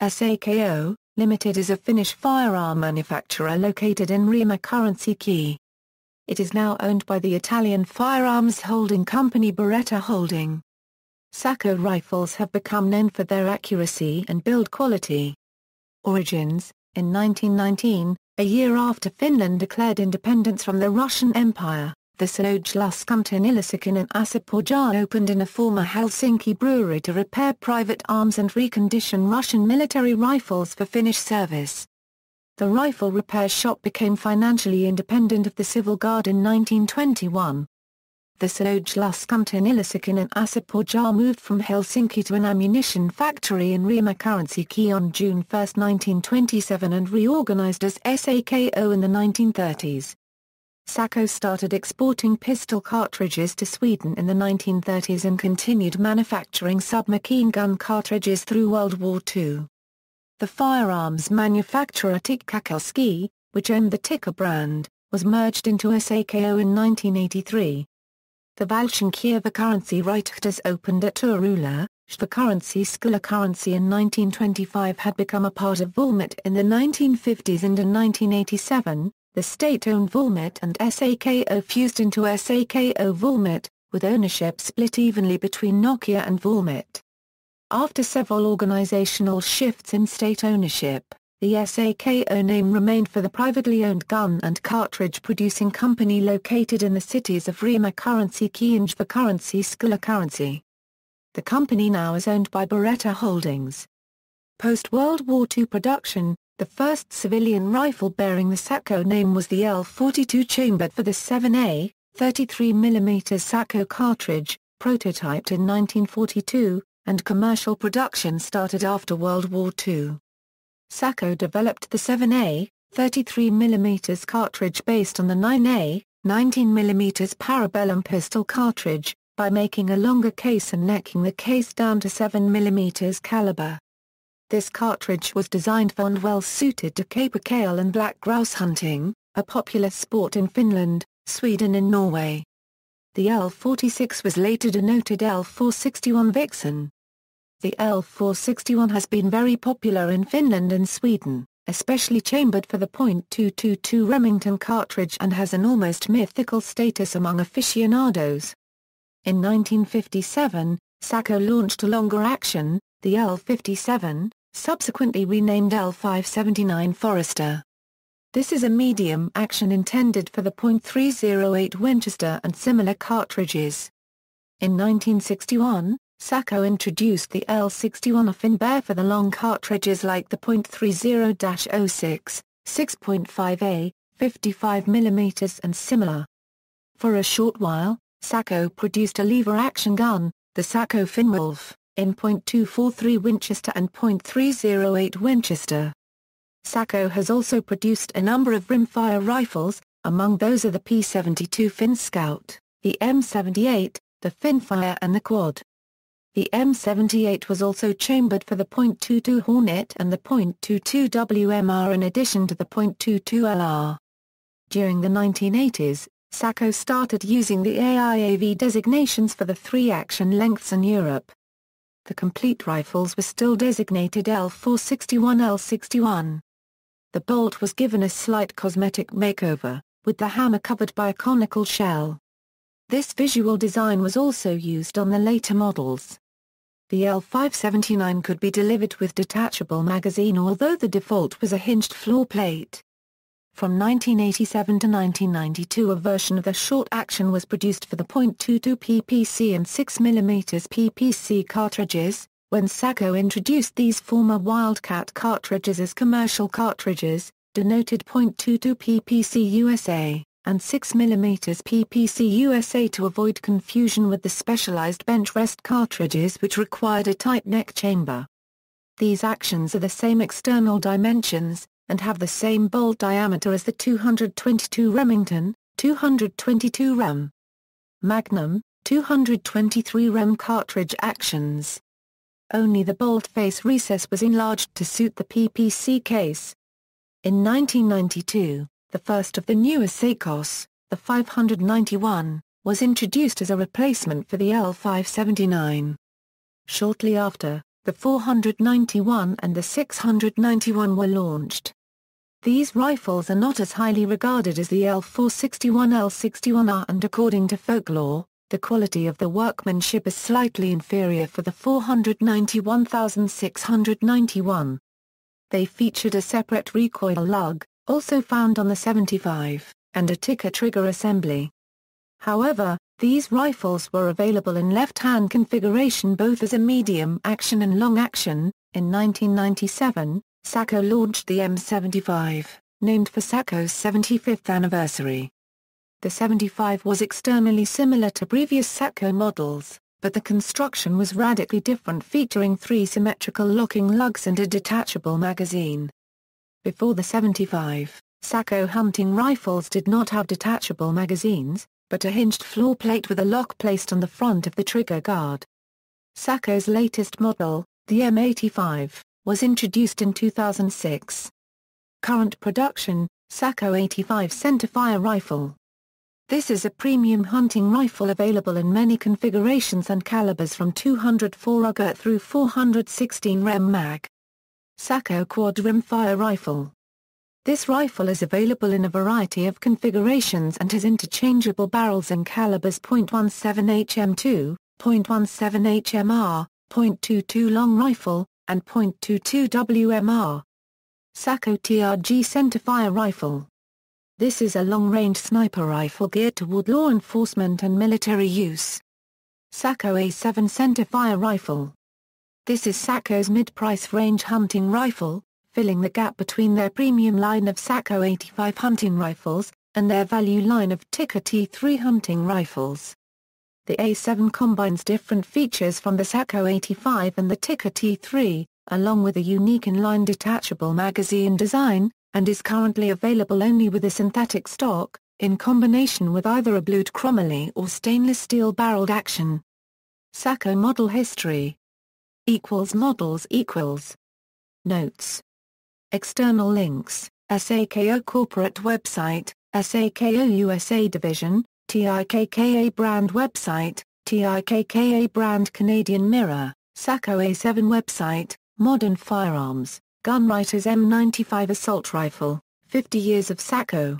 Sako, Limited is a Finnish firearm manufacturer located in Riihimäki. It is now owned by the Italian firearms holding company Beretta Holding. Sako rifles have become known for their accuracy and build quality. Origins: in 1919, a year after Finland declared independence from the Russian Empire, the Sako in Attribution opened in a former Helsinki brewery to repair private arms and recondition Russian military rifles for Finnish service. The rifle repair shop became financially independent of the Civil Guard in 1921. The Sako in Attribution moved from Helsinki to an ammunition factory in Riihimäki on June 1, 1927 and reorganized as Sako in the 1930s. Sako started exporting pistol cartridges to Sweden in the 1930s and continued manufacturing submachine gun cartridges through World War II. The firearms manufacturer Tikka, which owned the Tikka brand, was merged into Sako in 1983. The Valtionkieva currency Riihimäki opened at Turula. The Skola currency in 1925 had become a part of Valmet in the 1950s, and in 1987, the state-owned Valmet and Sako fused into Sako Valmet, with ownership split evenly between Nokia and Valmet. After several organizational shifts in state ownership, the Sako name remained for the privately owned gun and cartridge producing company located in the cities of Riihimäki and Skola currency. The company now is owned by Beretta Holdings. Post-World War II production, the first civilian rifle bearing the Sako name was the L42 chambered for the 7A, 33mm Sako cartridge, prototyped in 1942, and commercial production started after World War II. Sako developed the 7A, 33mm cartridge based on the 9A, 19mm Parabellum pistol cartridge, by making a longer case and necking the case down to 7mm caliber. This cartridge was designed for and well suited to capercaille and black grouse hunting, a popular sport in Finland, Sweden and Norway. The L46 was later denoted L461 Vixen. The L461 has been very popular in Finland and Sweden, especially chambered for the .222 Remington cartridge, and has an almost mythical status among aficionados. In 1957, Sako launched a longer action, the L57, subsequently renamed L579 Forester. This is a medium action intended for the .308 Winchester and similar cartridges. In 1961, Sako introduced the L61 Finbear for the long cartridges like the .30-06, 6.5A, 55mm and similar. For a short while, Sako produced a lever-action gun, the Sako Finwolf, in .243 Winchester and .308 Winchester. Sako has also produced a number of rimfire rifles, among those are the P72 Fin Scout, the M78, the Finfire and the Quad. The M78 was also chambered for the .22 Hornet and the .22 WMR in addition to the .22 LR. During the 1980s, Sako started using the AIAV designations for the 3 action lengths in Europe. The complete rifles were still designated L461-L61. The bolt was given a slight cosmetic makeover, with the hammer covered by a conical shell. This visual design was also used on the later models. The L579 could be delivered with detachable magazine, although the default was a hinged floor plate. From 1987 to 1992 a version of the short action was produced for the .22 PPC and 6mm PPC cartridges, when Sako introduced these former Wildcat cartridges as commercial cartridges, denoted .22 PPC USA, and 6mm PPC USA to avoid confusion with the specialized bench rest cartridges which required a tight neck chamber. These actions are the same external dimensions, and have the same bolt diameter as the 222 Remington, 222 Rem Magnum, 223 Rem cartridge actions. Only the bolt face recess was enlarged to suit the PPC case. In 1992, the first of the newer Sakos, the 591, was introduced as a replacement for the L579. Shortly after, the 491 and the 691 were launched. These rifles are not as highly regarded as the L461 L61R, and according to folklore, the quality of the workmanship is slightly inferior for the 491,691. They featured a separate recoil lug, also found on the 75, and a ticker trigger assembly. However, these rifles were available in left-hand configuration both as a medium action and long action. In 1997, Sako launched the M75, named for Sako's 75th anniversary. The 75 was externally similar to previous Sako models, but the construction was radically different, featuring 3 symmetrical locking lugs and a detachable magazine. Before the 75, Sako hunting rifles did not have detachable magazines, but a hinged floor plate with a lock placed on the front of the trigger guard. Sako's latest model, the M85, was introduced in 2006. Current production, Sako 85 centerfire rifle. This is a premium hunting rifle available in many configurations and calibers from 204 AUG through 416 Rem Mag. Sako quad rimfire rifle. This rifle is available in a variety of configurations and has interchangeable barrels and calibers .17 HM2, .17 HMR, .22 long rifle, and .22 WMR. Sako TRG centerfire rifle. This is a long-range sniper rifle geared toward law enforcement and military use. Sako A7 centerfire rifle. This is Sako's mid-price range hunting rifle, filling the gap between their premium line of Sako 85 hunting rifles, and their value line of Ticker T3 hunting rifles. The A7 combines different features from the Sako 85 and the Ticker T3, along with a unique inline detachable magazine design, and is currently available only with a synthetic stock, in combination with either a blued chromoly or stainless steel barreled action. Sako model history. Models =. Notes. External links: Sako corporate website, Sako USA division, TIKKA brand website, TIKKA brand Canadian Mirror, Sako A7 website, Modern Firearms, Gunwriters M95 assault rifle, 50 years of Sako.